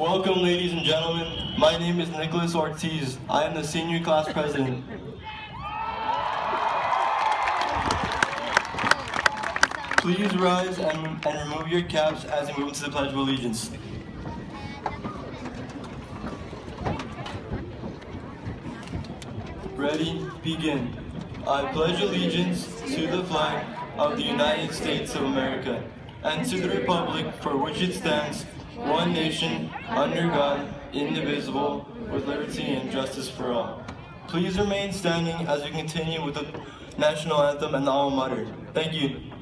Welcome, ladies and gentlemen. My name is Nicholas Ortiz. I am the senior class president. Please rise and remove your caps as we move into the Pledge of Allegiance. Ready, begin. I pledge allegiance to the flag of the United States of America and to the republic for which it stands, one nation, under God, indivisible, with liberty and justice for all. Please remain standing as we continue with the national anthem and the alma mater. Thank you.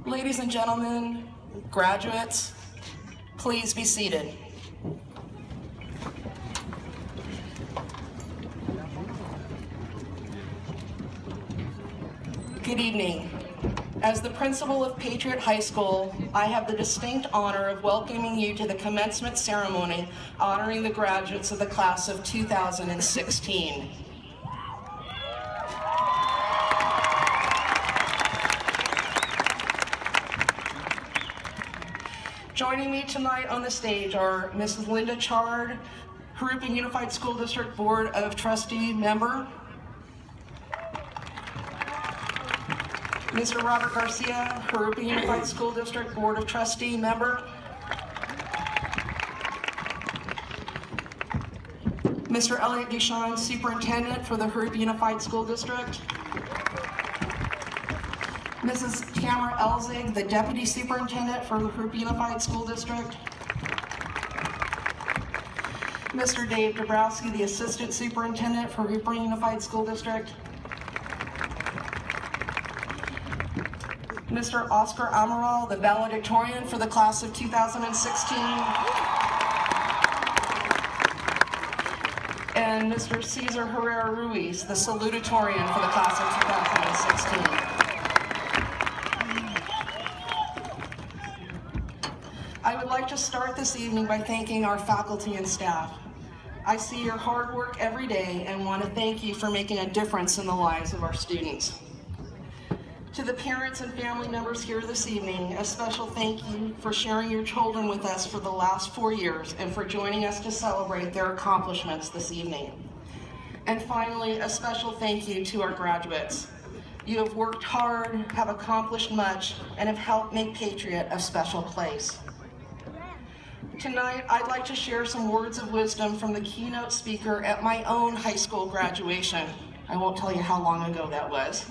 Ladies and gentlemen, graduates, please be seated. Good evening. As the principal of Patriot High School, I have the distinct honor of welcoming you to the commencement ceremony honoring the graduates of the class of 2016. Joining me tonight on the stage are Mrs. Linda Chard, Jurupa Unified School District Board of Trustee member, Mr. Robert Garcia, Jurupa Unified School District Board of Trustee member, Mr. Elliot Duchamp, Superintendent for the Jurupa Unified School District, Mrs. Tamara Elzig, the Deputy Superintendent for the Jurupa Unified School District, Mr. Dave Dabrowski, the Assistant Superintendent for Jurupa Unified School District, Mr. Oscar Amaral, the valedictorian for the class of 2016, and Mr. Cesar Herrera Ruiz, the salutatorian for the class of 2016. I would like to start this evening by thanking our faculty and staff. I see your hard work every day and want to thank you for making a difference in the lives of our students. To the parents and family members here this evening, a special thank you for sharing your children with us for the last 4 years and for joining us to celebrate their accomplishments this evening. And finally, a special thank you to our graduates. You have worked hard, have accomplished much, and have helped make Patriot a special place. Tonight, I'd like to share some words of wisdom from the keynote speaker at my own high school graduation. I won't tell you how long ago that was.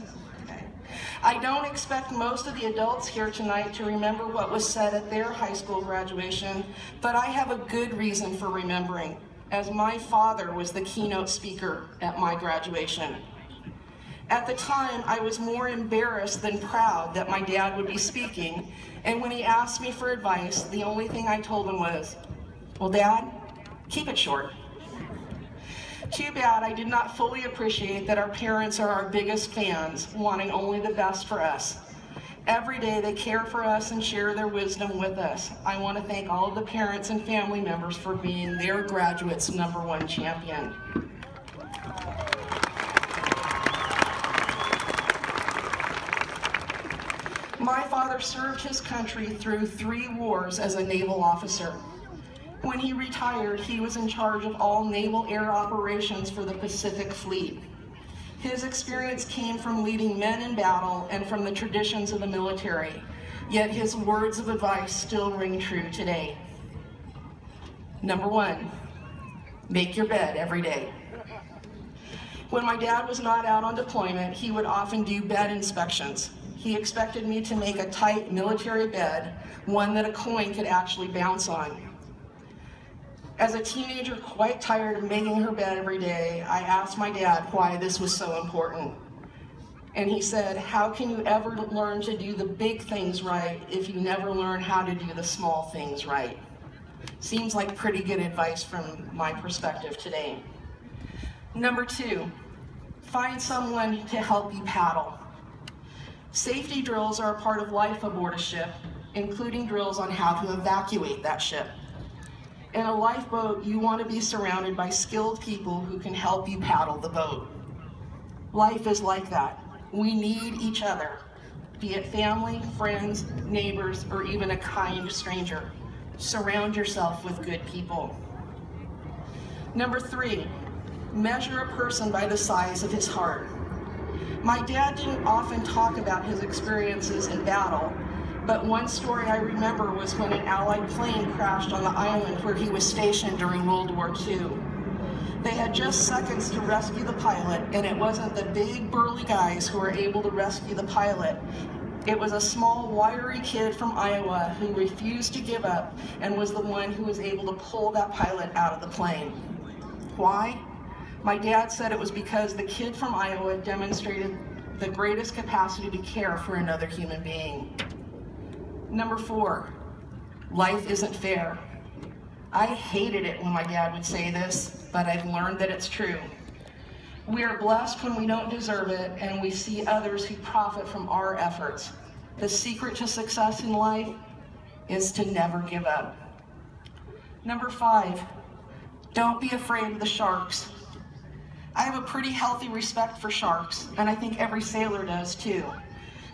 I don't expect most of the adults here tonight to remember what was said at their high school graduation, but I have a good reason for remembering, as my father was the keynote speaker at my graduation. At the time, I was more embarrassed than proud that my dad would be speaking, and when he asked me for advice, the only thing I told him was, "Well, Dad, keep it short." Too bad I did not fully appreciate that our parents are our biggest fans, wanting only the best for us. Every day they care for us and share their wisdom with us. I want to thank all of the parents and family members for being their graduates' #1 champion. My father served his country through 3 wars as a naval officer. When he retired, he was in charge of all naval air operations for the Pacific Fleet. His experience came from leading men in battle and from the traditions of the military, yet his words of advice still ring true today. Number 1, make your bed every day. When my dad was not out on deployment, he would often do bed inspections. He expected me to make a tight military bed, one that a coin could actually bounce on. As a teenager, quite tired of making her bed every day, I asked my dad why this was so important. And he said, "How can you ever learn to do the big things right if you never learn how to do the small things right?" Seems like pretty good advice from my perspective today. Number 2, find someone to help you paddle. Safety drills are a part of life aboard a ship, including drills on how to evacuate that ship. In a lifeboat, you want to be surrounded by skilled people who can help you paddle the boat. Life is like that. We need each other, be it family, friends, neighbors, or even a kind stranger. Surround yourself with good people. Number 3, measure a person by the size of his heart. My dad didn't often talk about his experiences in battle, but one story I remember was when an Allied plane crashed on the island where he was stationed during World War II. They had just seconds to rescue the pilot, and it wasn't the big burly guys who were able to rescue the pilot. It was a small, wiry kid from Iowa who refused to give up and was the one who was able to pull that pilot out of the plane. Why? My dad said it was because the kid from Iowa demonstrated the greatest capacity to care for another human being. Number 4, life isn't fair. I hated it when my dad would say this, but I've learned that it's true. We are blessed when we don't deserve it, and we see others who profit from our efforts. The secret to success in life is to never give up. Number 5, don't be afraid of the sharks. I have a pretty healthy respect for sharks, and I think every sailor does too,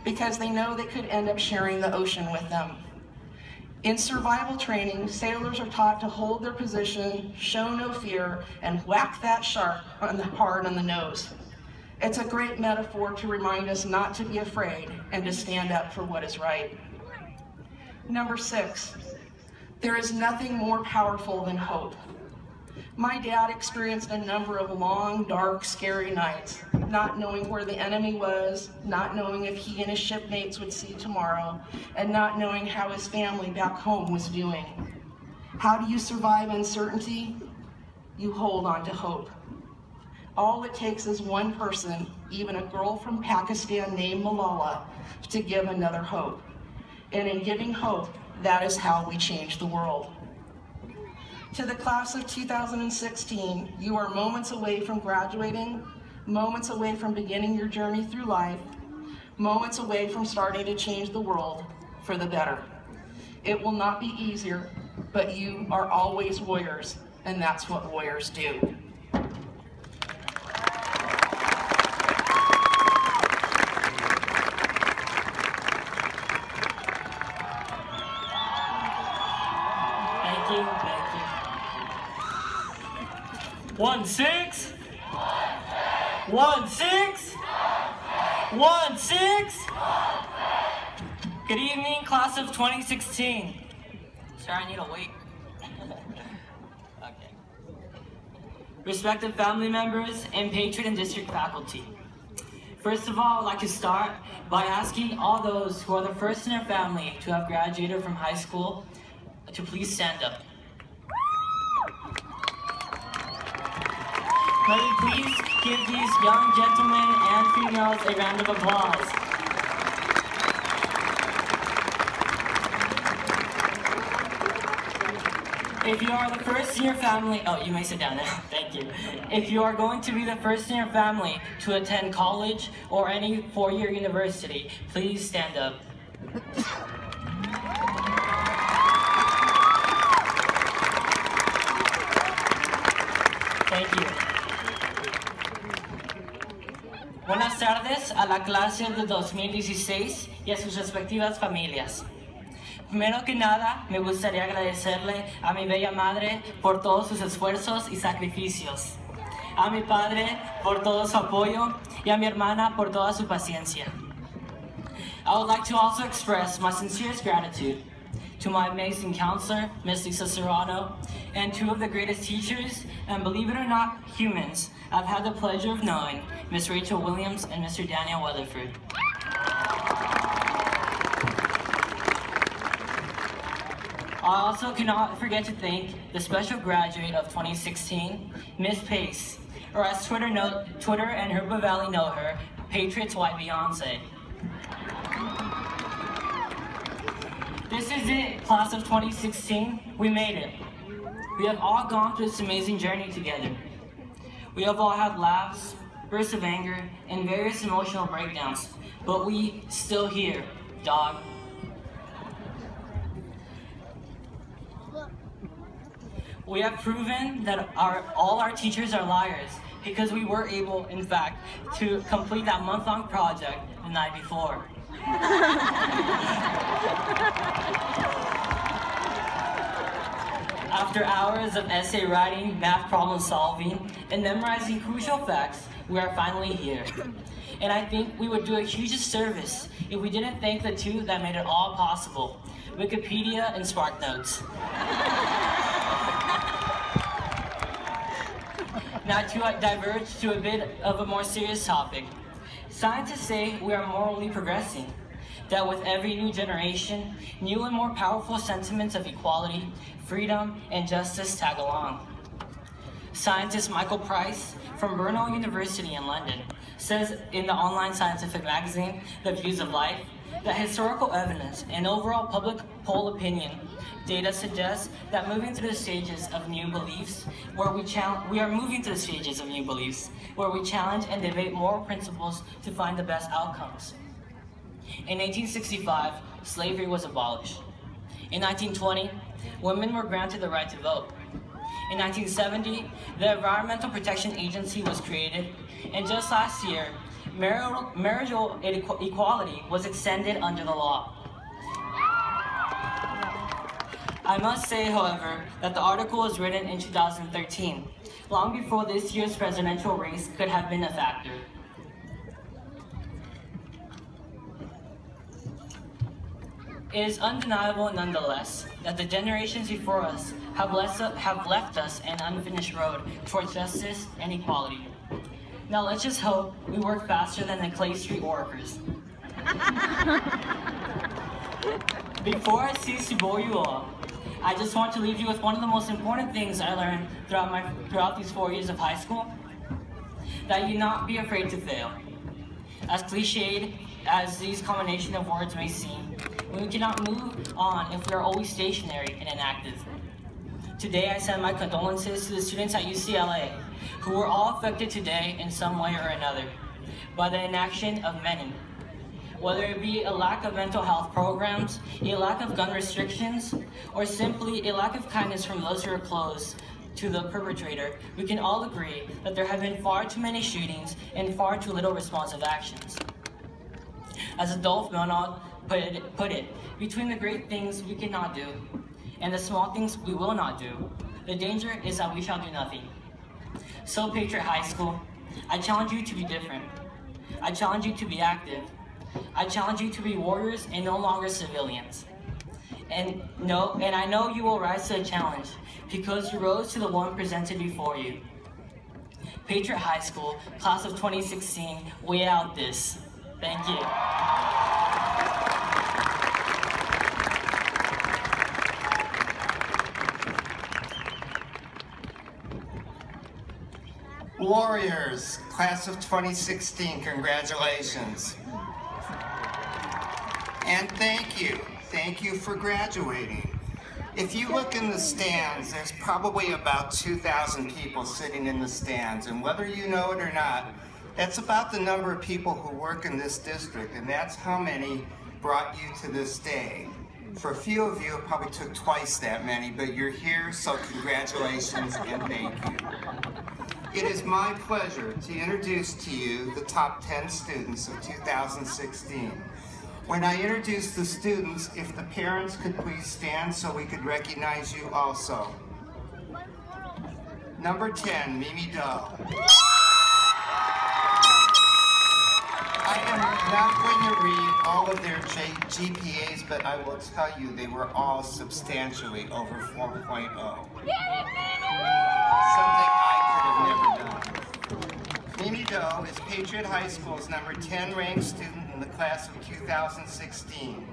because they know they could end up sharing the ocean with them. In survival training, sailors are taught to hold their position, show no fear, and whack that shark hard on the nose. It's a great metaphor to remind us not to be afraid and to stand up for what is right. Number 6, there is nothing more powerful than hope. My dad experienced a number of long, dark, scary nights, not knowing where the enemy was, not knowing if he and his shipmates would see tomorrow, and not knowing how his family back home was doing. How do you survive uncertainty? You hold on to hope. All it takes is one person, even a girl from Pakistan named Malala, to give another hope. And in giving hope, that is how we change the world. To the class of 2016, you are moments away from graduating, moments away from beginning your journey through life, moments away from starting to change the world for the better. It will not be easier, but you are always warriors, and that's what warriors do. Thank you. 1-6. 1-6. 1-6. Good evening, class of 2016. Sorry, I need to wait. Okay. Respected family members and Patriot and district faculty. First of all, I'd like to start by asking all those who are the first in their family to have graduated from high school to please stand up. May we please give these young gentlemen and females a round of applause. If you are the first in your family, oh, you may sit down now, thank you. If you are going to be the first in your family to attend college or any four-year university, please stand up. Thank you. Buenas tardes a la clase de 2016 y a sus respectivas familias. Primero que nada, me gustaría agradecerle a mi bella madre por todos sus esfuerzos y sacrificios, a mi padre por todo su apoyo y a mi hermana por toda su paciencia. I would like to also express my sincerest gratitude to my amazing counselor, Miss Lisa Serrano, and two of the greatest teachers, and believe it or not, humans, I've had the pleasure of knowing, Miss Rachel Williams and Mr. Daniel Weatherford. I also cannot forget to thank the special graduate of 2016, Miss Pace, or as Twitter and Herba Valley know her, Patriots White Beyonce. This is it, class of 2016. We made it. We have all gone through this amazing journey together. We have all had laughs, bursts of anger, and various emotional breakdowns, but we still here, dog. We have proven that all our teachers are liars because we were able, in fact, to complete that month-long project the night before. After hours of essay writing, math problem solving, and memorizing crucial facts, we are finally here. And I think we would do a huge disservice if we didn't thank the two that made it all possible, Wikipedia and SparkNotes. Now to diverge to a bit of a more serious topic. Scientists say we are morally progressing, that with every new generation, new and more powerful sentiments of equality, freedom, and justice tag along. Scientist Michael Price from Brunel University in London says in the online scientific magazine, The Views of Life, that historical evidence and overall public poll opinion data suggests that moving through the stages of new beliefs, we are moving through the stages of new beliefs, where we challenge and debate moral principles to find the best outcomes. In 1865, slavery was abolished. In 1920, women were granted the right to vote. In 1970, the Environmental Protection Agency was created, and just last year, marital equality was extended under the law. I must say, however, that the article was written in 2013, long before this year's presidential race could have been a factor. It is undeniable, nonetheless, that the generations before us have left us an unfinished road towards justice and equality. Now let's just hope we work faster than the Clay Street workers. Before I cease to bore you all, I just want to leave you with one of the most important things I learned throughout these 4 years of high school, that you not be afraid to fail. As cliched as these combination of words may seem, we cannot move on if we are always stationary and inactive. Today, I send my condolences to the students at UCLA, who were all affected today in some way or another by the inaction of many. Whether it be a lack of mental health programs, a lack of gun restrictions, or simply a lack of kindness from those who are close to the perpetrator, we can all agree that there have been far too many shootings and far too little responsive actions. As Adolphe Menard put it, between the great things we cannot do and the small things we will not do, the danger is that we shall do nothing. So, Patriot High School, I challenge you to be different. I challenge you to be active. I challenge you to be warriors and no longer civilians. And I know you will rise to the challenge because you rose to the one presented before you. Patriot High School, class of 2016, wait out this. Thank you. Warriors, class of 2016, congratulations. And thank you. Thank you for graduating. If you look in the stands, there's probably about 2,000 people sitting in the stands, and whether you know it or not, that's about the number of people who work in this district, and that's how many brought you to this day. For a few of you, it probably took twice that many, but you're here, so congratulations and thank you. It is my pleasure to introduce to you the top 10 students of 2016. When I introduce the students, if the parents could please stand so we could recognize you also. Number 10, Mimi Doe. I am not going to read all of their GPAs, but I will tell you they were all substantially over 4.0. Something I could have never done. Mimi Doe is Patriot High School's number 10 ranked student in the class of 2016.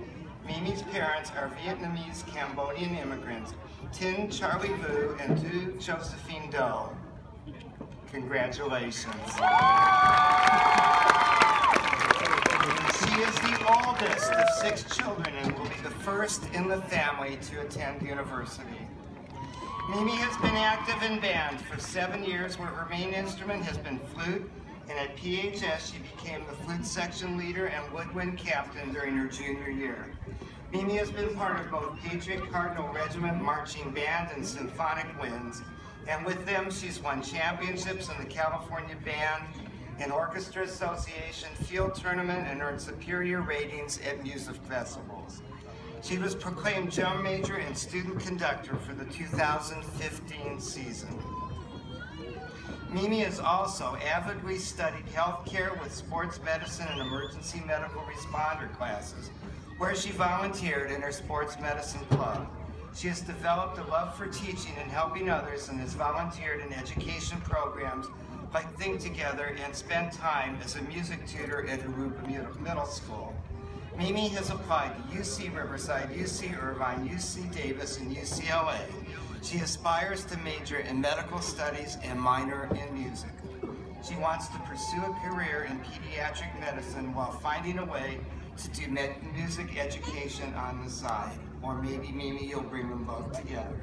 Mimi's parents are Vietnamese Cambodian immigrants, Tin Charlie Vu and Du Josephine Doe. Congratulations. She is the oldest of 6 children and will be the first in the family to attend university. Mimi has been active in band for 7 years, where her main instrument has been flute, and at PHS she became the flute section leader and woodwind captain during her junior year. Mimi has been part of both Patriot Cardinal Regiment Marching Band and Symphonic Winds, and with them she's won championships in the California Band and Orchestra Association Field Tournament and earned superior ratings at music festivals. She was proclaimed drum major and student conductor for the 2015 season. Mimi has also avidly studied healthcare with sports medicine and emergency medical responder classes, where she volunteered in her sports medicine club. She has developed a love for teaching and helping others and has volunteered in education programs like Think Together and spent time as a music tutor at Aruba Middle School. Mimi has applied to UC Riverside, UC Irvine, UC Davis, and UCLA. She aspires to major in medical studies and minor in music. She wants to pursue a career in pediatric medicine while finding a way to do music education on the side. Or maybe, Mimi, you'll bring them both together.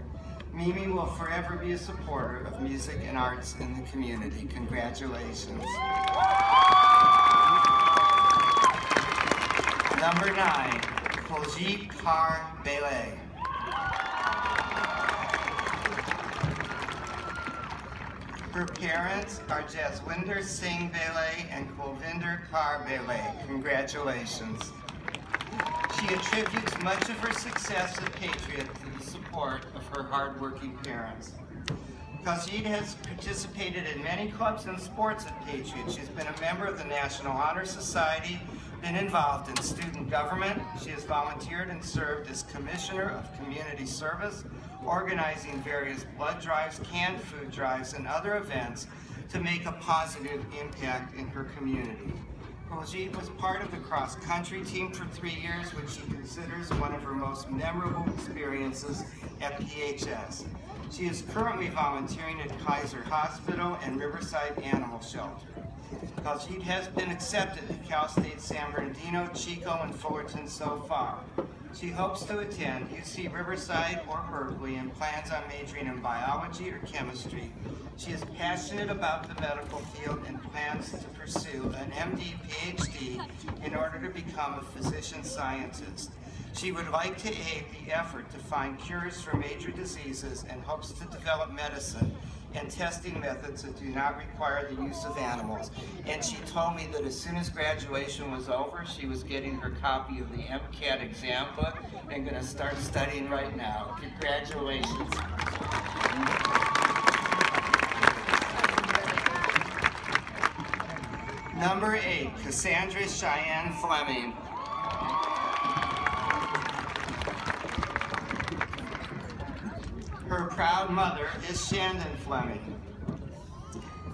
Mimi will forever be a supporter of music and arts in the community. Congratulations. Number 9, Kuljit Kaur Bele. Her parents are Jaswinder Singh Bele and Kulvinder Kaur Bele. Congratulations. She attributes much of her success at Patriot to the support of her hardworking parents. Kuljit has participated in many clubs and sports at Patriot. She's been a member of the National Honor Society, been involved in student government. She has volunteered and served as Commissioner of Community Service, organizing various blood drives, canned food drives, and other events to make a positive impact in her community. Kuljit was part of the cross-country team for 3 years, which she considers one of her most memorable experiences at PHS. She is currently volunteering at Kaiser Hospital and Riverside Animal Shelter. Khalid has been accepted to Cal State San Bernardino, Chico, and Fullerton so far. She hopes to attend UC Riverside or Berkeley and plans on majoring in biology or chemistry. She is passionate about the medical field and plans to pursue an MD, PhD in order to become a physician scientist. She would like to aid the effort to find cures for major diseases and hopes to develop medicine and testing methods that do not require the use of animals. And she told me that as soon as graduation was over, she was getting her copy of the MCAT exam book and going to start studying right now. Congratulations. Number 8, Cassandra Cheyenne Fleming. Her proud mother is Shandon Fleming.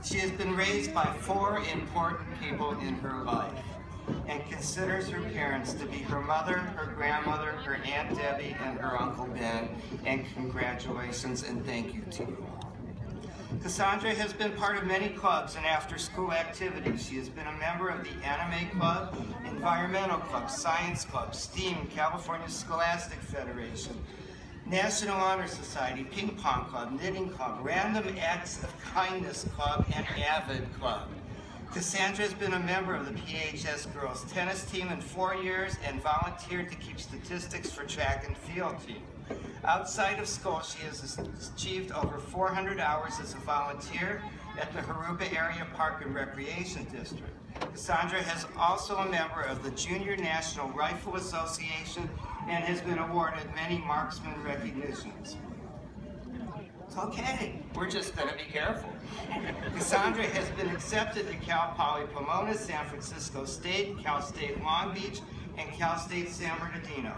She has been raised by 4 important people in her life and considers her parents to be her mother, her grandmother, her Aunt Debbie, and her Uncle Ben. And congratulations and thank you to you all. Cassandra has been part of many clubs and after-school activities. She has been a member of the Anime Club, Environmental Club, Science Club, STEAM, California Scholastic Federation, National Honor Society, Ping Pong Club, Knitting Club, Random Acts of Kindness Club, and Avid Club. Cassandra has been a member of the PHS girls tennis team in 4 years and volunteered to keep statistics for track and field team. Outside of school, she has achieved over 400 hours as a volunteer at the Harupa Area Park and Recreation District. Cassandra is also a member of the Junior National Rifle Association and has been awarded many marksman recognitions. It's okay, we're just going to be careful. Cassandra has been accepted to Cal Poly Pomona, San Francisco State, Cal State Long Beach, and Cal State San Bernardino.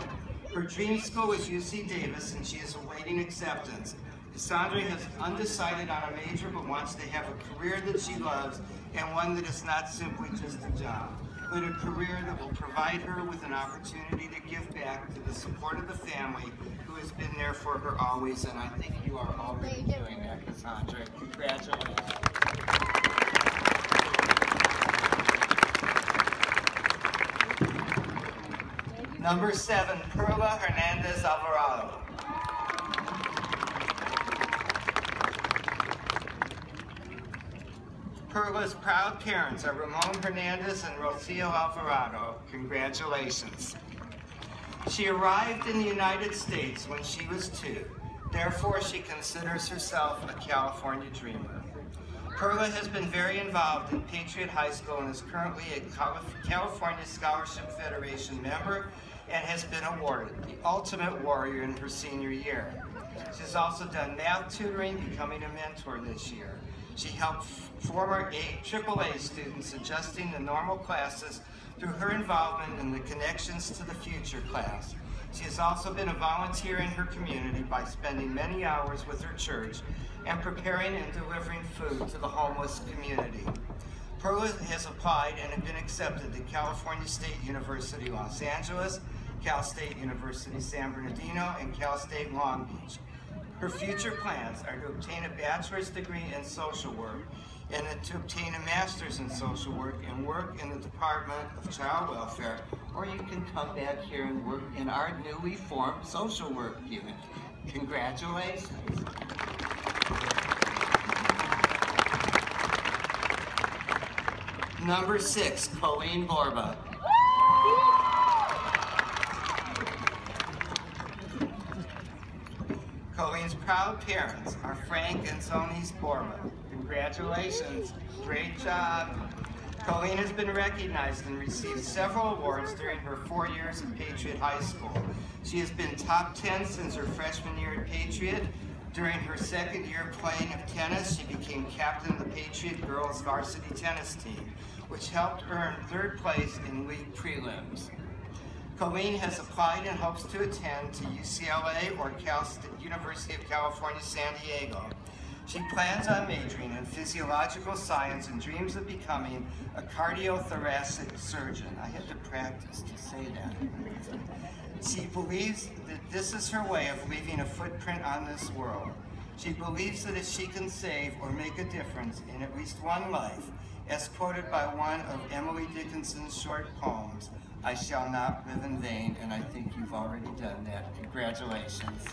Her dream school is UC Davis, and she is awaiting acceptance. Cassandra is undecided on a major, but wants to have a career that she loves and one that is not simply just a job, but a career that will provide her with an opportunity to give back to the support of the family who has been there for her always, and I think you are already doing that, Cassandra. Congratulations. Number 7, Perla Hernandez Alvarado. Perla's proud parents are Ramon Hernandez and Rocio Alvarado. Congratulations. She arrived in the United States when she was 2. Therefore, she considers herself a California dreamer. Perla has been very involved in Patriot High School and is currently a California Scholarship Federation member and has been awarded the Ultimate Warrior in her senior year. She has also done math tutoring, becoming a mentor this year. She helped former AAA students adjusting to normal classes through her involvement in the Connections to the Future class. She has also been a volunteer in her community by spending many hours with her church and preparing and delivering food to the homeless community. Perla has applied and has been accepted to California State University Los Angeles, Cal State University San Bernardino, and Cal State Long Beach. Her future plans are to obtain a bachelor's degree in social work and to obtain a master's in social work and work in the Department of Child Welfare, or you can come back here and work in our newly formed social work unit. Congratulations. Number 6, Colleen Borba. Colleen's proud parents are Frank and Sonis Borba. Congratulations, great job. Colleen has been recognized and received several awards during her 4 years at Patriot High School. She has been top 10 since her freshman year at Patriot. During her second year playing of tennis, she became captain of the Patriot girls varsity tennis team, which helped earn 3rd place in league prelims. Colleen has applied and hopes to attend to UCLA or University of California, San Diego. She plans on majoring in physiological science and dreams of becoming a cardiothoracic surgeon. I had to practice to say that. She believes that this is her way of leaving a footprint on this world. She believes that if she can save or make a difference in at least one life, as quoted by one of Emily Dickinson's short poems, I shall not live in vain, and I think you've already done that. Congratulations.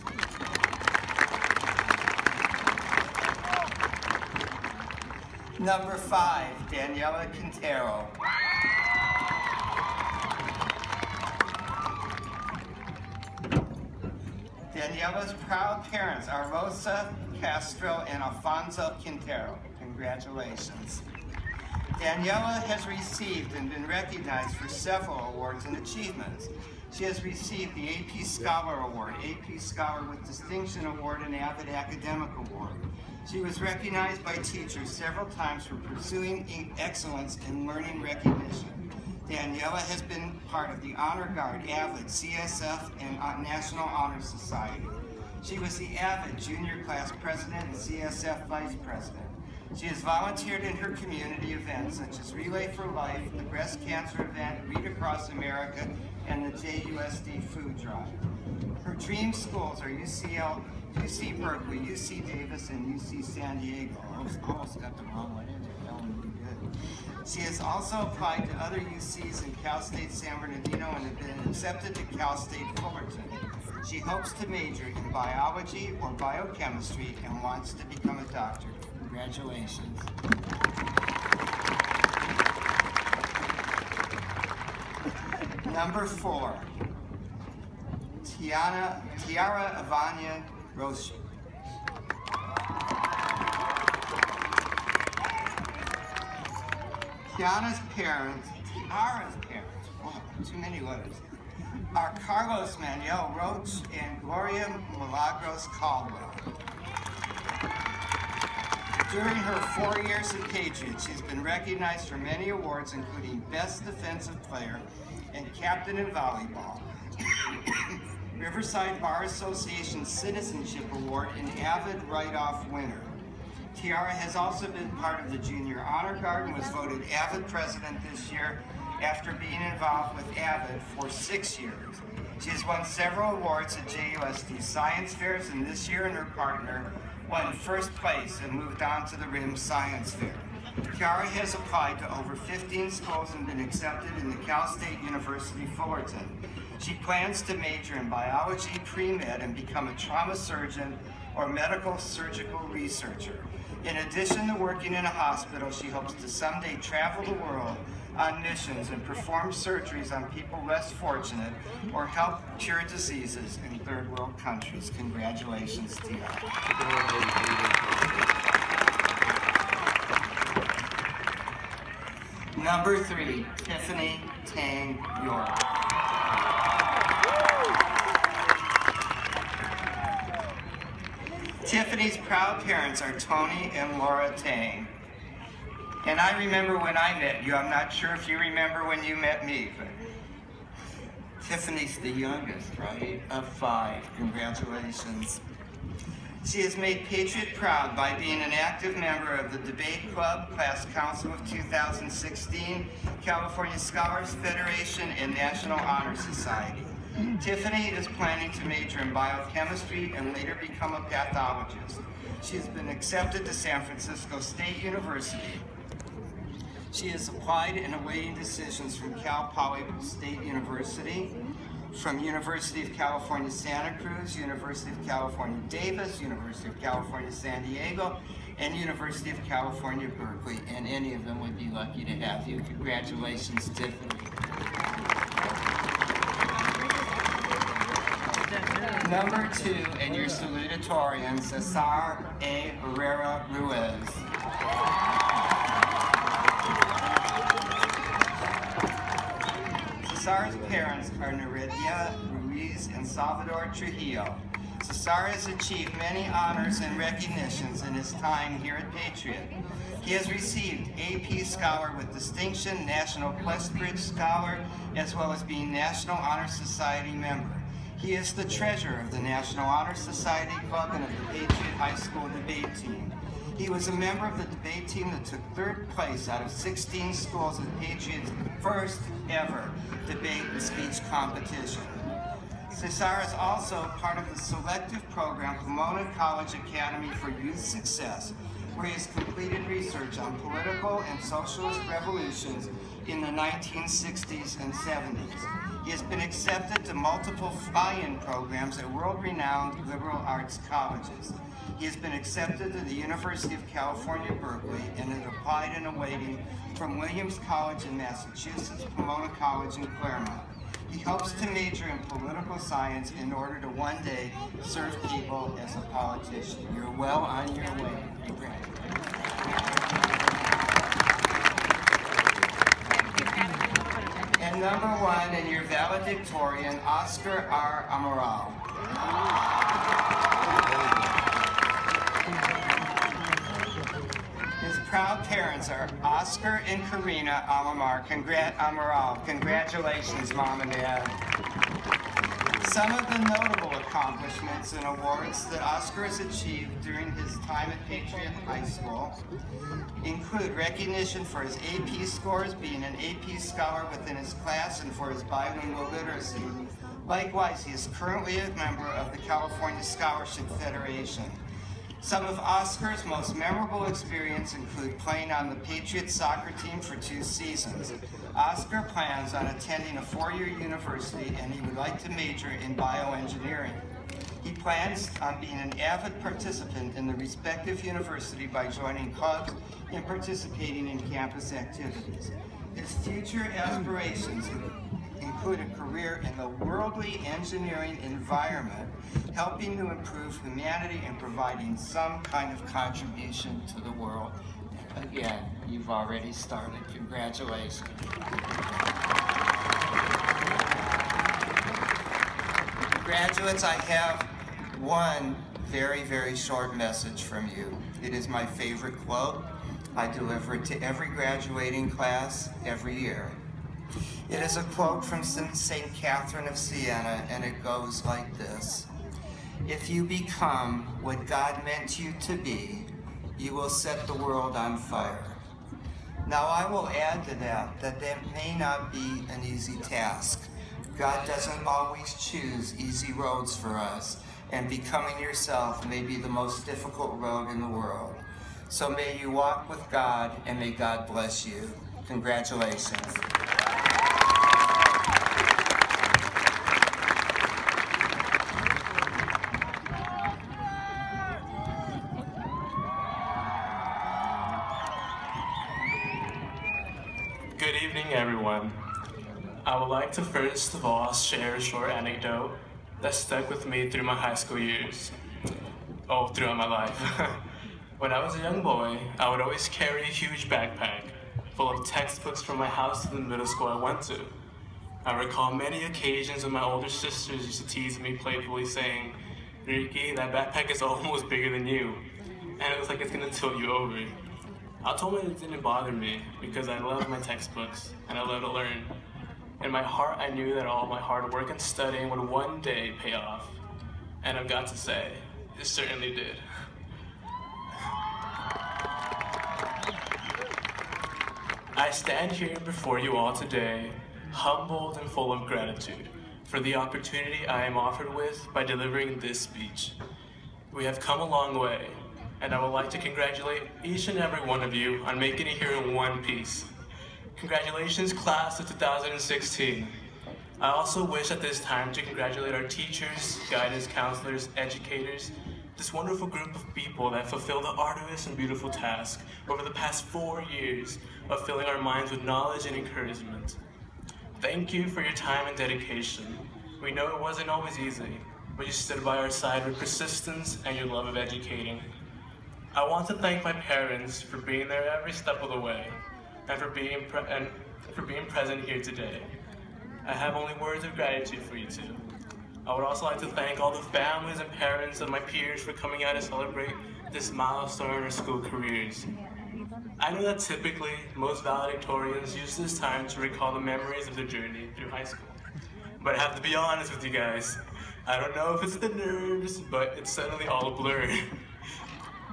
Number 5, Daniela Quintero. Daniela's proud parents are Rosa Castro and Alfonso Quintero. Congratulations. Daniela has received and been recognized for several awards and achievements. She has received the AP Scholar Award, AP Scholar with Distinction Award, and Avid Academic Award. She was recognized by teachers several times for pursuing excellence in learning recognition. Daniela has been part of the Honor Guard, Avid, CSF, and National Honor Society. She was the Avid Junior Class President and CSF Vice President. She has volunteered in her community events such as Relay for Life, the Breast Cancer Event, Read Across America, and the JUSD Food Drive. Her dream schools are UC Berkeley, UC Davis, and UC San Diego. I almost got the wrong one in there. That one would be good. She has also applied to other UCs in Cal State San Bernardino and has been accepted to Cal State Fullerton. She hopes to major in biology or biochemistry and wants to become a doctor. Congratulations. Number 4, Tiara Ivania Roche. Tiara's parents, wow, too many letters, are Carlos Manuel Roche and Gloria Milagros Caldwell. During her 4 years at Patriot, she's been recognized for many awards, including Best Defensive Player and Captain in Volleyball, Riverside Bar Association Citizenship Award, and Avid Write-Off winner. Tiara has also been part of the Junior Honor Guard and was voted Avid President this year after being involved with Avid for 6 years. She has won several awards at JUSD Science Fairs, and this year and her partner won first place and moved on to the RIM Science Fair. Tiara has applied to over 15 schools and been accepted in the Cal State University Fullerton. She plans to major in biology, pre-med, and become a trauma surgeon or medical surgical researcher. In addition to working in a hospital, she hopes to someday travel the world on missions and perform surgeries on people less fortunate or help cure diseases in third world countries. Congratulations, Tiara. Number 3, Tiffany Tang York. Tiffany's proud parents are Tony and Laura Tang. And I remember when I met you. I'm not sure if you remember when you met me, but Tiffany's the youngest, right, of 5. Congratulations. She has made Patriot proud by being an active member of the Debate Club, Class Council of 2016, California Scholars Federation, and National Honor Society. Tiffany is planning to major in biochemistry and later become a pathologist. She has been accepted to San Francisco State University. She has applied and awaiting decisions from Cal Poly State University, from University of California, Santa Cruz, University of California, Davis, University of California, San Diego, and University of California, Berkeley, and any of them would be lucky to have you. Congratulations, Tiffany. Number 2, and your salutatorian, Cesar A. Herrera Ruiz. Cesar's parents are Nereida Ruiz and Salvador Trujillo. Cesar has achieved many honors and recognitions in his time here at Patriot. He has received AP Scholar with Distinction, National Questbridge Scholar, as well as being National Honor Society member. He is the treasurer of the National Honor Society Club and of the Patriot High School debate team. He was a member of the debate team that took 3rd place out of 16 schools at Patriot's first ever debate and speech competition. Cesar is also part of the selective program Pomona College Academy for Youth Success, where he has completed research on political and socialist revolutions in the 1960s and 70s. He has been accepted to multiple fly-in programs at world-renowned liberal arts colleges. He has been accepted to the University of California, Berkeley, and has applied and awaiting from Williams College in Massachusetts, Pomona College in Claremont. He hopes to major in political science in order to one day serve people as a politician. You're well on your way. And number one, and your valedictorian, Oscar R. Amaral. His proud parents are Oscar and Karina Amaral. Congratulations, Mom and Dad. Some of the notable accomplishments and awards that Oscar has achieved during his time at Patriot High School include recognition for his AP scores, being an AP scholar within his class, and for his bilingual literacy. Likewise, he is currently a member of the California Scholarship Federation. Some of Oscar's most memorable experiences include playing on the Patriots soccer team for 2 seasons. Oscar plans on attending a 4-year university, and he would like to major in bioengineering. He plans on being an avid participant in the respective university by joining clubs and participating in campus activities. His future aspirations include a career in the worldly engineering environment, helping to improve humanity and providing some kind of contribution to the world. Again, you've already started. Congratulations. Graduates, I have one very, very short message from you. It is my favorite quote. I deliver it to every graduating class every year. It is a quote from St. Catherine of Siena, and it goes like this: "If you become what God meant you to be, you will set the world on fire." Now, I will add to that may not be an easy task. God doesn't always choose easy roads for us, and becoming yourself may be the most difficult road in the world. So may you walk with God, and may God bless you. Congratulations. Good evening, everyone. I would like to first of all share a short anecdote that stuck with me through my high school years. Throughout my life. When I was a young boy, I would always carry a huge backpack full of textbooks from my house to the middle school I went to. I recall many occasions when my older sisters used to tease me playfully saying, "Ricky, that backpack is almost bigger than you," and it was like it's gonna tilt you over. I told them it didn't bother me because I love my textbooks and I love to learn. In my heart, I knew that all my hard work and studying would one day pay off. And I've got to say, it certainly did. I stand here before you all today, humbled and full of gratitude for the opportunity I am offered with by delivering this speech. We have come a long way, and I would like to congratulate each and every one of you on making it here in one piece. Congratulations, class of 2016. I also wish at this time to congratulate our teachers, guidance counselors, educators, this wonderful group of people that fulfill the arduous and beautiful task over the past 4 years of filling our minds with knowledge and encouragement. Thank you for your time and dedication. We know it wasn't always easy, but you stood by our side with persistence and your love of educating. I want to thank my parents for being there every step of the way and for being present here today. I have only words of gratitude for you two. I would also like to thank all the families and parents of my peers for coming out to celebrate this milestone in our school careers. I know that typically most valedictorians use this time to recall the memories of their journey through high school. But I have to be honest with you guys, I don't know if it's the nerves, but it's suddenly all a blur.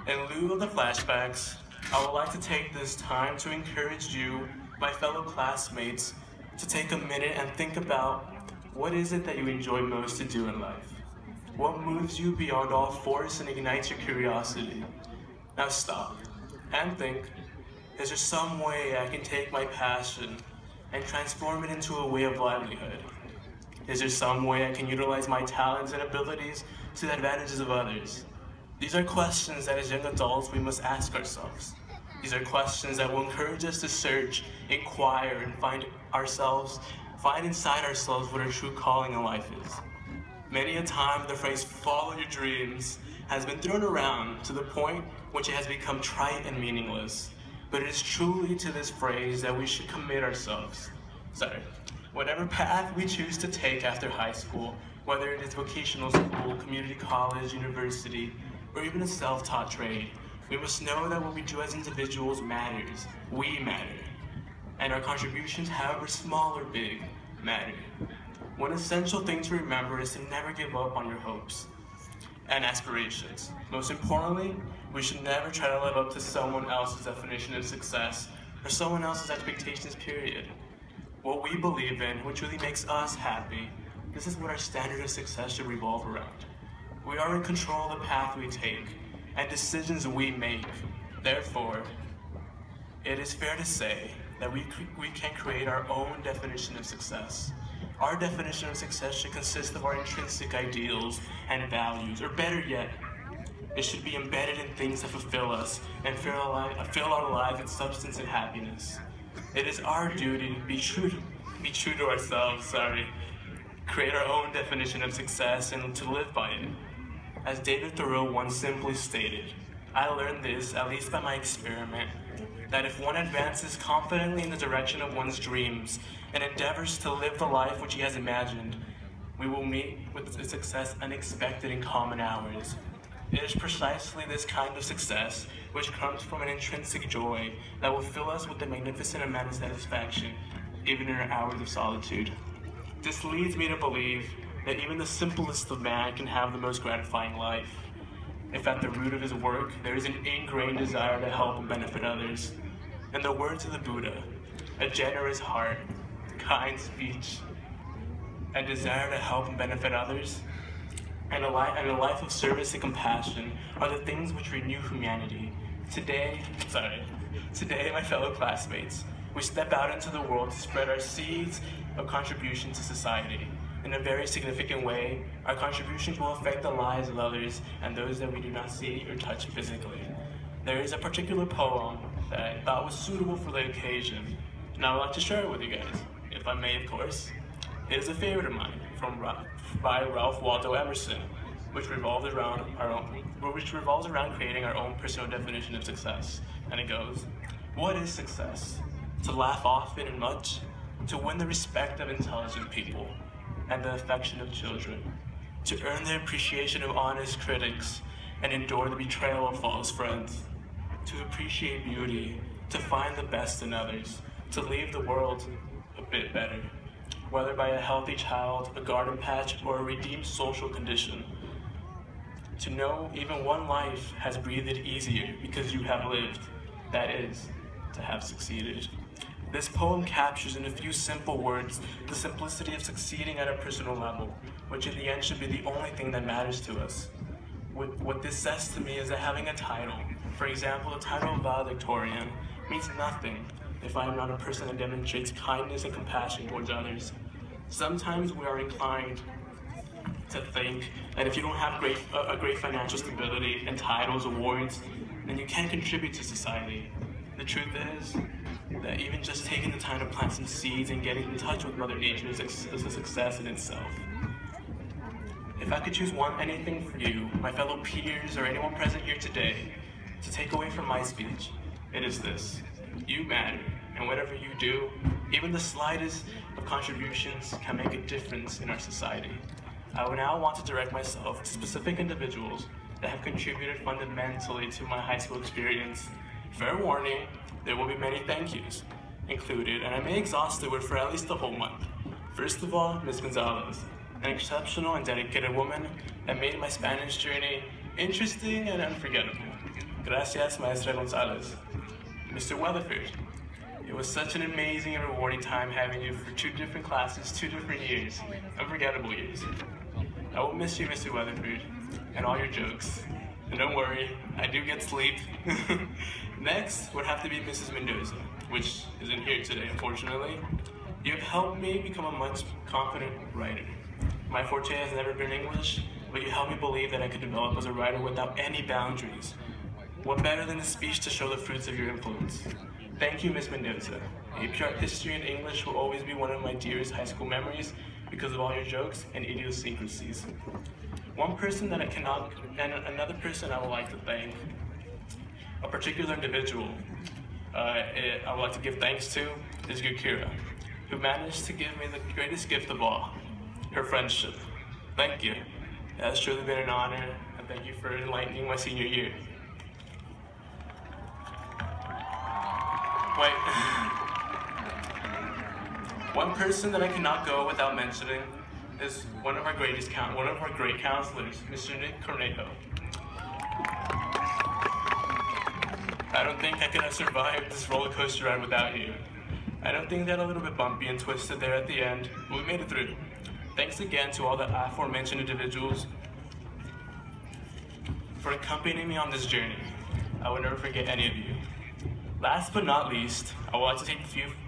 In lieu of the flashbacks, I would like to take this time to encourage you, my fellow classmates, to take a minute and think about What is it that you enjoy most to do in life? What moves you beyond all force and ignites your curiosity? Now stop and think, is there some way I can take my passion and transform it into a way of livelihood? Is there some way I can utilize my talents and abilities to the advantages of others? These are questions that as young adults we must ask ourselves. These are questions that will encourage us to search, inquire, and find inside ourselves what our true calling in life is. Many a time the phrase "follow your dreams" has been thrown around to the point which it has become trite and meaningless. But it is truly to this phrase that we should commit ourselves. Whatever path we choose to take after high school, whether it is vocational school, community college, university, or even a self-taught trade, we must know that what we do as individuals matters. We matter. And our contributions, however small or big, matter. One essential thing to remember is to never give up on your hopes and aspirations. Most importantly, we should never try to live up to someone else's definition of success or someone else's expectations, period. What we believe in, what really makes us happy, this is what our standard of success should revolve around. We are in control of the path we take and decisions we make. Therefore, it is fair to say that we can create our own definition of success. Our definition of success should consist of our intrinsic ideals and values, or better yet, it should be embedded in things that fulfill us and fill our lives with substance and happiness. It is our duty to be true to ourselves, create our own definition of success and to live by it. As David Thoreau once simply stated, I learned this, at least by my experiment, that if one advances confidently in the direction of one's dreams and endeavors to live the life which he has imagined, we will meet with a success unexpected in common hours. It is precisely this kind of success which comes from an intrinsic joy that will fill us with a magnificent amount of satisfaction, even in our hours of solitude. This leads me to believe that even the simplest of man can have the most gratifying life. If at the root of his work there is an ingrained desire to help and benefit others. In the words of the Buddha, a generous heart, kind speech, and desire to help and benefit others, and a life of service and compassion are the things which renew humanity. Today, my fellow classmates, we step out into the world to spread our seeds of contribution to society. In a very significant way, our contributions will affect the lives of others and those that we do not see or touch physically. There is a particular poem that I thought was suitable for the occasion, and I would like to share it with you guys, if I may, of course. It is a favorite of mine, by Ralph Waldo Emerson, which revolves around creating our own personal definition of success. And it goes, what is success? To laugh often and much, to win the respect of intelligent people, and the affection of children, to earn the appreciation of honest critics, and endure the betrayal of false friends, to appreciate beauty, to find the best in others, to leave the world a bit better, whether by a healthy child, a garden patch, or a redeemed social condition. To know even one life has breathed easier because you have lived, that is, to have succeeded. This poem captures in a few simple words the simplicity of succeeding at a personal level, which in the end should be the only thing that matters to us. What this says to me is that having a title, for example, the title of valedictorian, means nothing if I am not a person that demonstrates kindness and compassion towards others. Sometimes we are inclined to think that if you don't have a great financial stability and titles, awards, then you can't contribute to society. The truth is that even just taking the time to plant some seeds and getting in touch with Mother Nature is a success in itself. If I could choose anything for you, my fellow peers, or anyone present here today, to take away from my speech, it is this: you matter, and whatever you do, even the slightest of contributions can make a difference in our society. I would now want to direct myself to specific individuals that have contributed fundamentally to my high school experience. Fair warning, there will be many thank yous included, and I may exhaust the word for at least the whole month. First of all, Ms. Gonzalez, an exceptional and dedicated woman that made my Spanish journey interesting and unforgettable. Gracias, Maestra Gonzalez. Mr. Weatherford, it It was such an amazing and rewarding time having you for 2 different classes, 2 different years, unforgettable years. I will miss you, Mr. Weatherford, and all your jokes. And don't worry, I do get sleep. Next would have to be Mrs. Mendoza, which isn't here today, unfortunately. You have helped me become a much confident writer. My forte has never been English, but you helped me believe that I could develop as a writer without any boundaries. What better than a speech to show the fruits of your influence? Thank you, Ms. Mendoza. AP Art History and English will always be one of my dearest high school memories because of all your jokes and idiosyncrasies. One person that I cannot, and another person I would like to thank, a particular individual I would like to give thanks to is Gakira, who managed to give me the greatest gift of all, her friendship. Thank you. It has truly been an honor, and thank you for enlightening my senior year. Wait. One person that I cannot go without mentioning is one of our great counselors, Mr. Nick Cornejo. I don't think I could have survived this roller coaster ride without you. I don't think that a little bit bumpy and twisted there at the end, but we made it through. Thanks again to all the aforementioned individuals for accompanying me on this journey. I will never forget any of you. Last but not least, I would like to take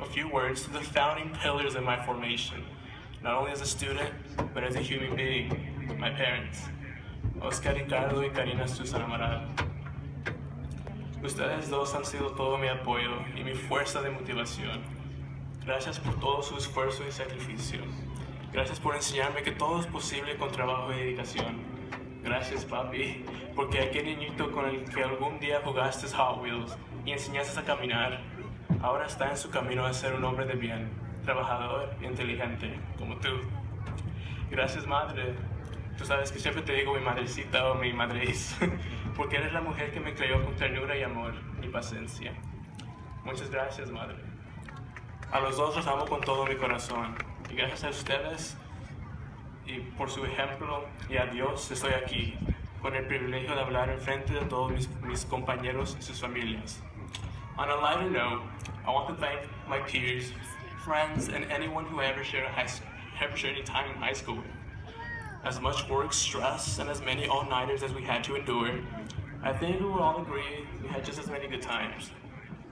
a few words to the founding pillars of my formation, not only as a student, but as a human being, my parents, Oscar Ricardo y Karina Susan Amaral. Ustedes dos han sido todo mi apoyo y mi fuerza de motivación. Gracias por todo su esfuerzo y sacrificio. Gracias por enseñarme que todo es posible con trabajo y dedicación. Gracias, papi, porque aquel niñito con el que algún día jugaste Hot Wheels y enseñaste a caminar, ahora está en su camino a ser un hombre de bien, trabajador e inteligente, como tú. Gracias, madre. Tú sabes que siempre te digo mi madrecita o mi madriz, porque eres la mujer que me creó con ternura y amor y paciencia. Muchas gracias, madre. A los dos los amo con todo mi corazón, y gracias a ustedes y por su ejemplo y a Dios estoy aquí, con el privilegio de hablar en frente de todos mis compañeros y sus familias. On a lighter note, I want to thank my peers, friends, and anyone who ever shared any time in high school with. As much work, stress, and as many all-nighters as we had to endure, I think we will all agree we had just as many good times.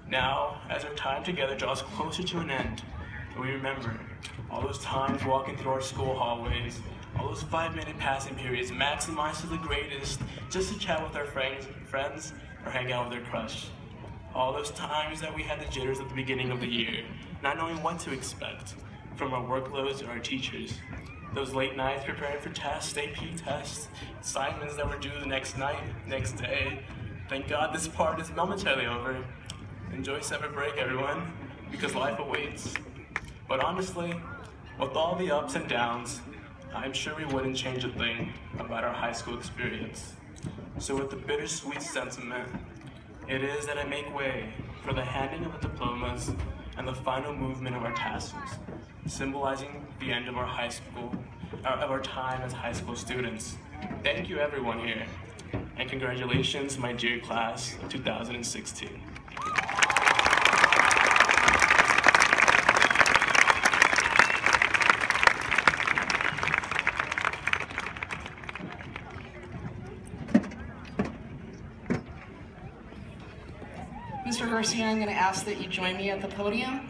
Now, as our time together draws closer to an end, we remember all those times walking through our school hallways, all those 5-minute passing periods maximized to the greatest just to chat with our friends or hang out with their crush. All those times that we had the jitters at the beginning of the year, not knowing what to expect from our workloads or our teachers. Those late nights preparing for tests, AP tests, assignments that were due the next night, next day. Thank God this part is momentarily over. Enjoy summer break, everyone, because life awaits. But honestly, with all the ups and downs, I'm sure we wouldn't change a thing about our high school experience. So with the bittersweet sentiment, it is that I make way for the handing of the diplomas and the final movement of our tassels, symbolizing the end of our time as high school students. Thank you everyone here, and congratulations my dear class of 2016. Mr. Garcia, I'm going to ask that you join me at the podium.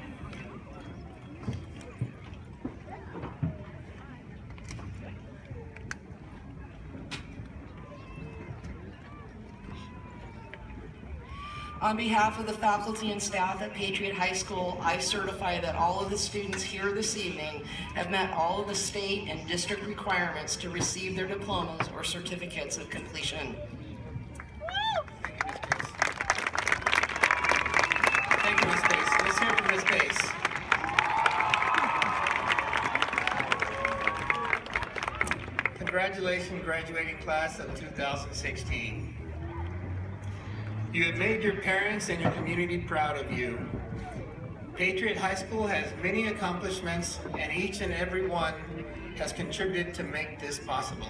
On behalf of the faculty and staff at Patriot High School, I certify that all of the students here this evening have met all of the state and district requirements to receive their diplomas or certificates of completion. Thank you, Ms. Pace. Let's hear from Ms. Pace. Congratulations, graduating class of 2016. You have made your parents and your community proud of you. Patriot High School has many accomplishments, and each and every one has contributed to make this possible.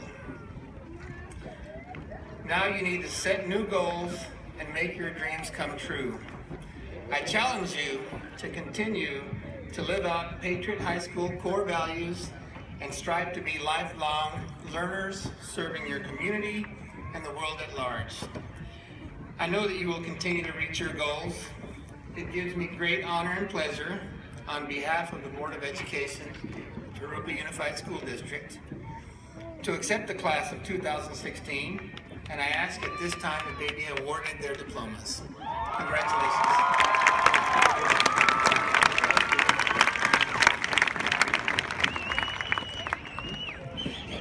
Now you need to set new goals and make your dreams come true. I challenge you to continue to live out Patriot High School core values and strive to be lifelong learners serving your community and the world at large. I know that you will continue to reach your goals. It gives me great honor and pleasure on behalf of the Board of Education, Jurupa Unified School District, to accept the class of 2016, and I ask at this time that they be awarded their diplomas. Congratulations.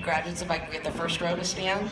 Graduates, if I can get the first row to stand.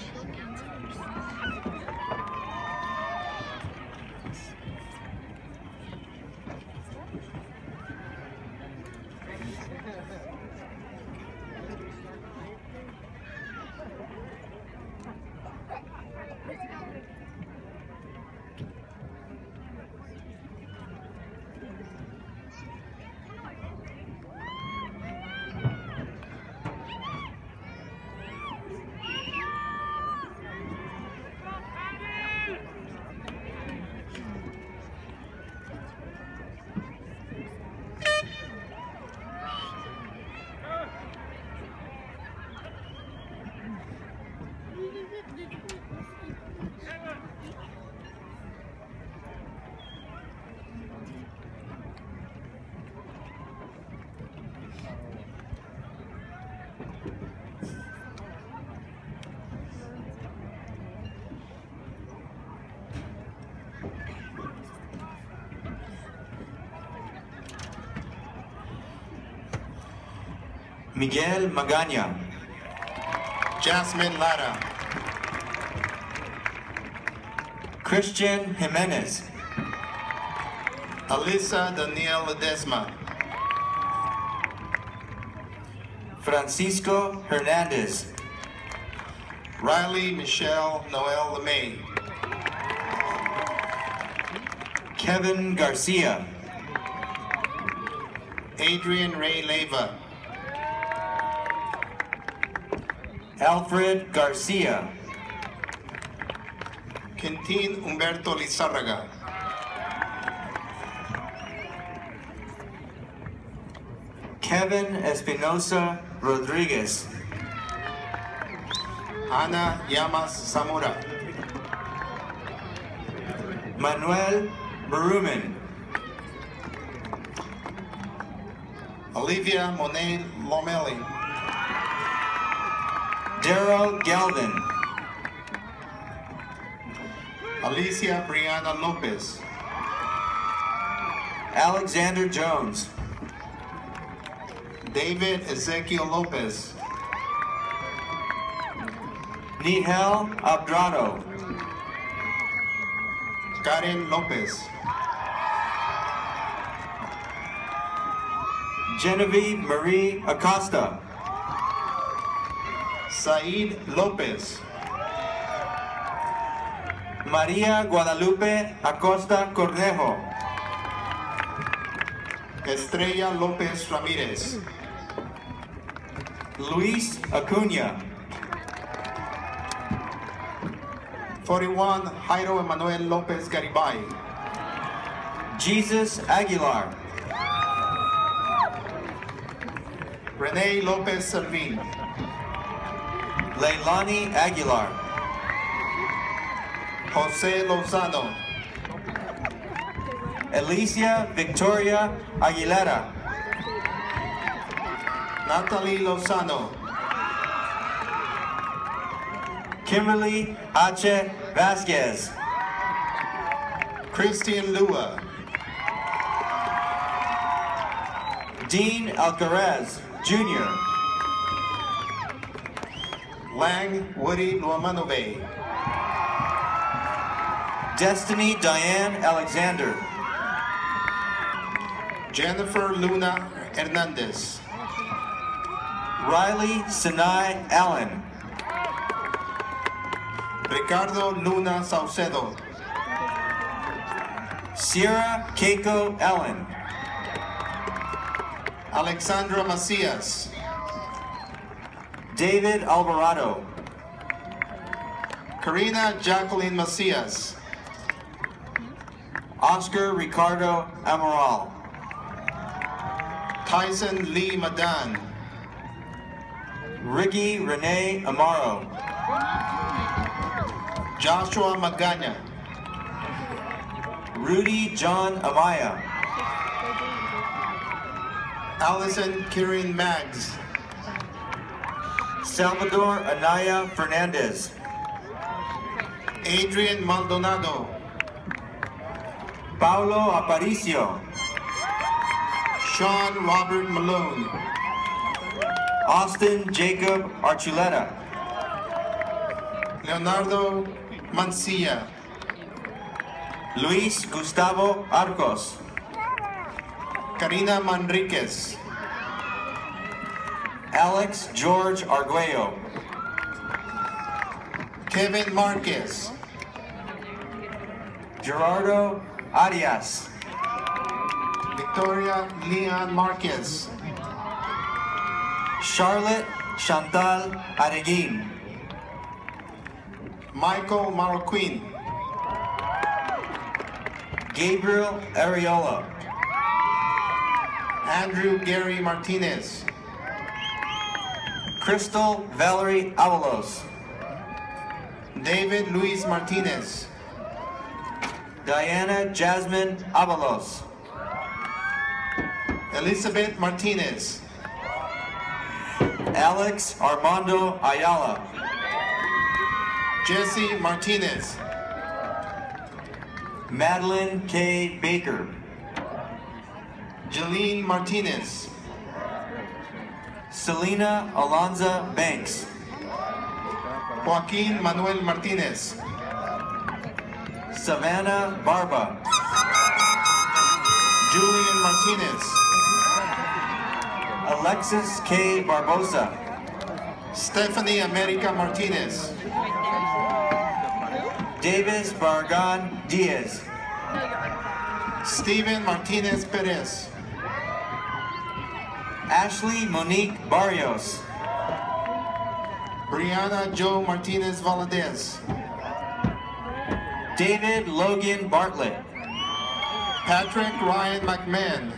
Miguel Magaña. Jasmine Lara. Christian Jimenez. Alyssa Daniel Ledesma. Francisco Hernandez. Riley Michelle Noel LeMay. Kevin Garcia. Adrian Ray Leyva. Alfred Garcia. Quintin Humberto Lizárraga. Kevin Espinosa Rodriguez. Ana Llamas Zamora. Manuel Maruman. Olivia Monet Lomeli. Daryl Galvin. Alicia Brianna Lopez. Alexander Jones. David Ezequiel Lopez. Nihal Abdrado. Karen Lopez. Genevieve Marie Acosta. Said Lopez. Maria Guadalupe Acosta Cornejo. Estrella Lopez Ramirez. Luis Acuña. 41 Jairo Emmanuel Lopez Garibay. Jesus Aguilar. Renee Lopez Servin. Leilani Aguilar. Jose Lozano. Alicia Victoria Aguilera. Natalie Lozano. Kimberly H. Vasquez. Christian Lua. Dean Alcaraz, Jr. Lang Woody Luamanove. Destiny Diane Alexander. Jennifer Luna Hernandez. Riley Sinai Allen. Ricardo Luna Saucedo. Sierra Keiko Allen. Alexandra Macias. David Alvarado. Karina Jacqueline Macias. Oscar Ricardo Amaral. Tyson Lee Madan. Ricky Renee Amaro. Joshua Magana. Rudy John Amaya. Allison Kirin Maggs. Salvador Anaya Fernandez. Adrian Maldonado. Paulo Aparicio. Sean Robert Malone. Austin Jacob Archuleta. Leonardo Mancia. Luis Gustavo Arcos. Karina Manriquez. Alex George Arguello. Kevin Marquez. Gerardo Arias. Victoria Leon Marquez. Charlotte Chantal Areguin. Michael Marroquin. Gabriel Ariola. Andrew Gary Martinez. Crystal Valerie Avalos. David Luis Martinez. Diana Jasmine Avalos. Elizabeth Martinez. Alex Armando Ayala. Jesse Martinez. Madeline K. Baker. Jeline Martinez. Selena Alonza Banks. Joaquin Manuel Martinez. Savannah Barba. Julian Martinez. Alexis K. Barbosa. Stephanie America Martinez. Davis Bargan Diaz. Steven Martinez Perez. Ashley Monique Barrios. Brianna Joe Martinez Valadez. David Logan Bartlett. Patrick Ryan McMahon.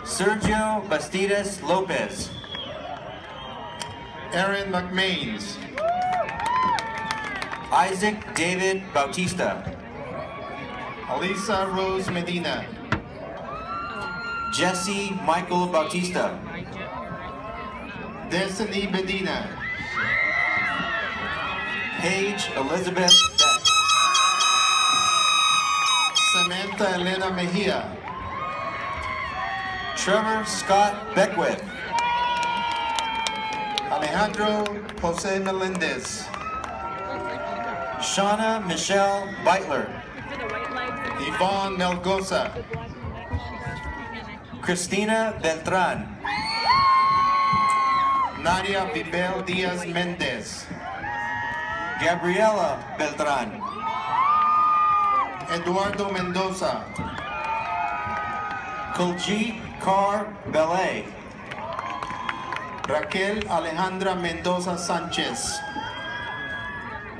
Sergio Bastidas Lopez. Aaron McMains. Isaac David Bautista. Alisa Rose Medina. Jesse Michael Bautista. Destiny Bedina. Paige Elizabeth Beck. Samantha Elena Mejia. Trevor Scott Beckwith. Alejandro Jose Melendez. Shauna Michelle Beitler. Yvonne Melgoza. Christina Beltran. Nadia Bibel Diaz Mendez. Gabriela Beltran. Eduardo Mendoza. Kuljit Kaur Belay. Raquel Alejandra Mendoza Sanchez.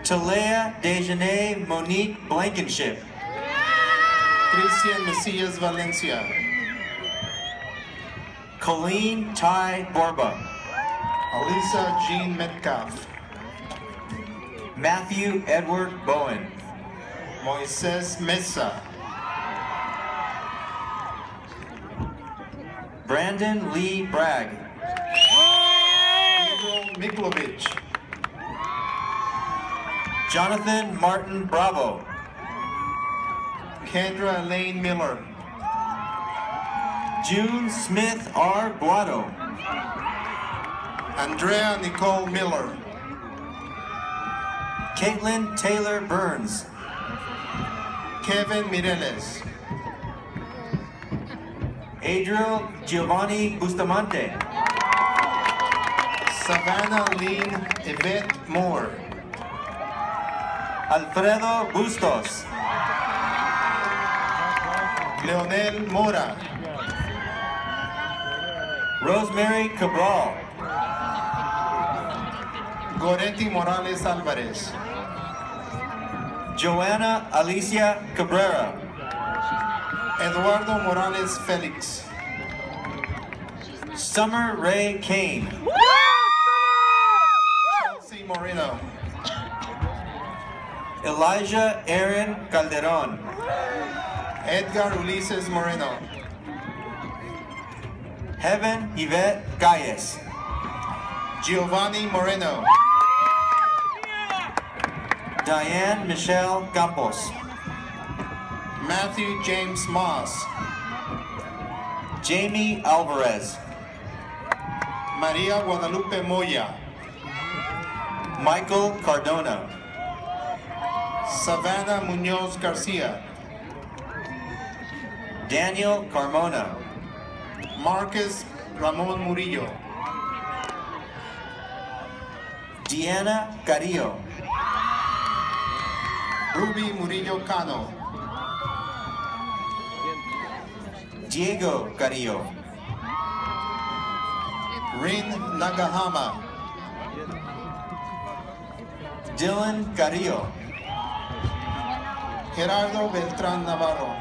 Talea Dejanay Monique Blankenship. Christian Messias Valencia. Colleen Ty Borba. Alisa Jean Metcalf. Matthew Edward Bowen. Moises Mesa. Brandon Lee Bragg. Pedro Miklovich. Jonathan Martin Bravo. Kendra Elaine Miller. June Smith R. Guado. Andrea Nicole Miller. Caitlin Taylor Burns. Kevin Mireles. Adriel Giovanni Bustamante. Savannah Lynn Yvette Moore. Alfredo Bustos. Leonel Mora. Rosemary Cabral. Goretti Morales Alvarez. Joanna Alicia Cabrera. Eduardo Morales Felix. Summer Ray Kane. Chelsea Moreno. Elijah Aaron Calderon. Edgar Ulises Moreno. Heaven Yvette Calles. Giovanni Moreno. Diane Michelle Campos. Matthew James Moss. Jamie Alvarez. Maria Guadalupe Moya. Michael Cardona. Savannah Munoz Garcia. Daniel Carmona. Marcus Ramon Murillo. Deanna Carrillo. Ruby Murillo Cano. Diego Carrillo. Rin Nagahama. Dylan Carrillo. Gerardo Beltrán Navarro.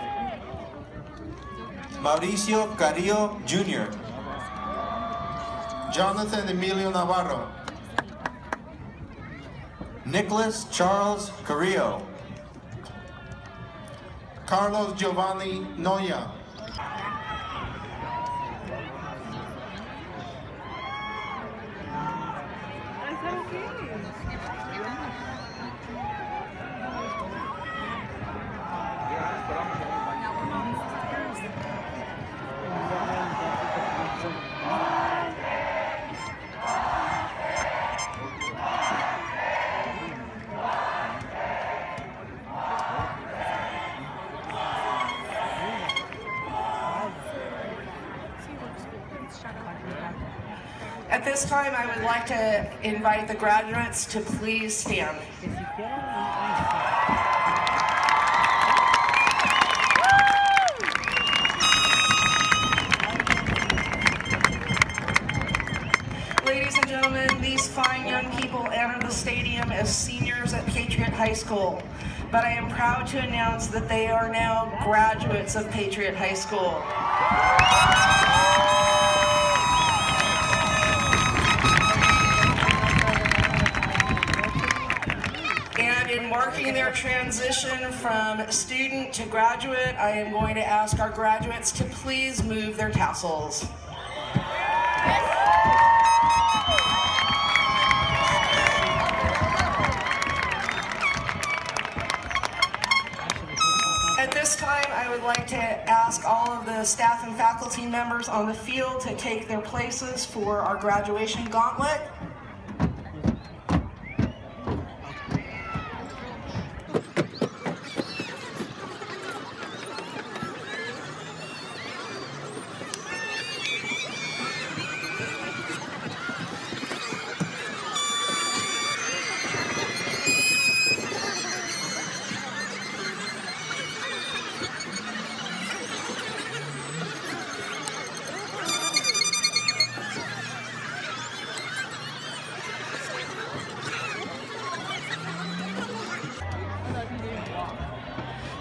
Mauricio Carrillo Jr. Jonathan Emilio Navarro. Nicholas Charles Carrillo. Carlos Giovanni Noya. At this time, I would like to invite the graduates to please stand. Ladies and gentlemen, these fine young people enter the stadium as seniors at Patriot High School, but I am proud to announce that they are now graduates of Patriot High School. And in marking their transition from student to graduate, I am going to ask our graduates to please move their tassels. At this time, I would like to ask all of the staff and faculty members on the field to take their places for our graduation gauntlet.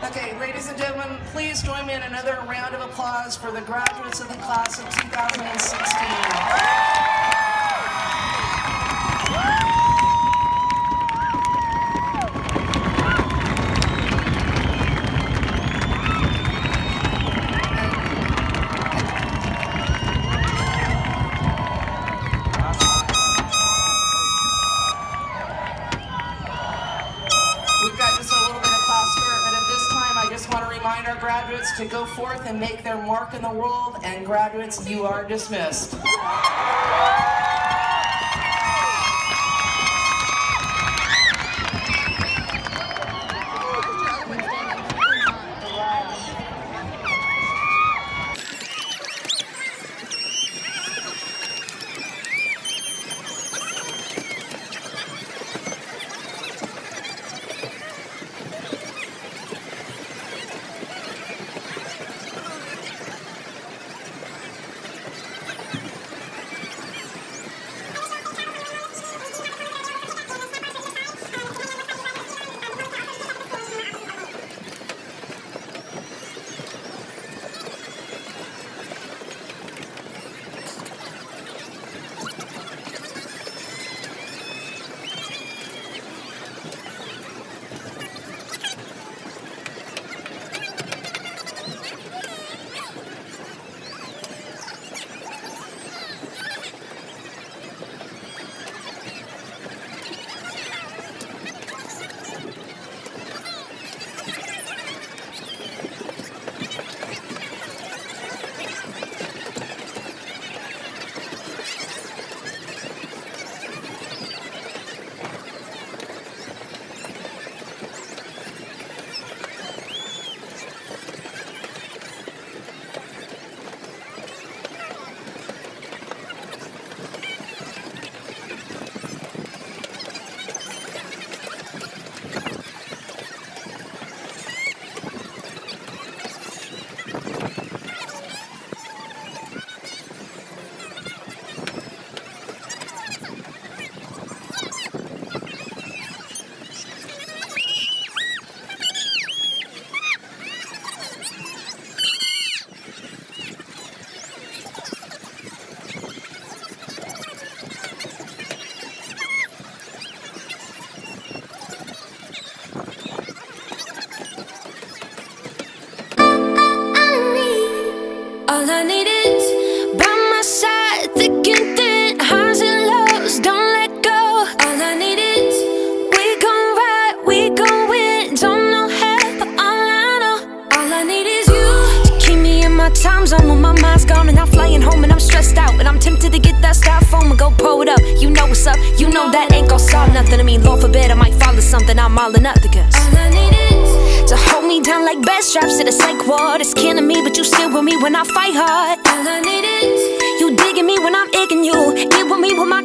Okay, ladies and gentlemen, please join me in another round of applause for the graduates of the class of 2016. We've got just a little bit of class spirit, but at this time, I just want to remind our graduates to go forth and make their mark in the world, and graduates, you are dismissed. All I need is by my side, thick and thin, highs and lows, don't let go. All I need is we gon' ride, we gon' win, don't know how, but all I know, all I need is you to keep me in my time zone when my mind's gone and I'm flying home and I'm stressed out and I'm tempted to get that styrofoam and go pull it up. You know what's up, you know that ain't gon' solve nothing. I mean, Lord forbid I might fall or something, I'm all or nothing. Cause all I need is to hold me down like bed straps to the psych ward. It's killing me, but you still with me when I fight hard. All I need is you digging me when I'm igging you. Get with me with my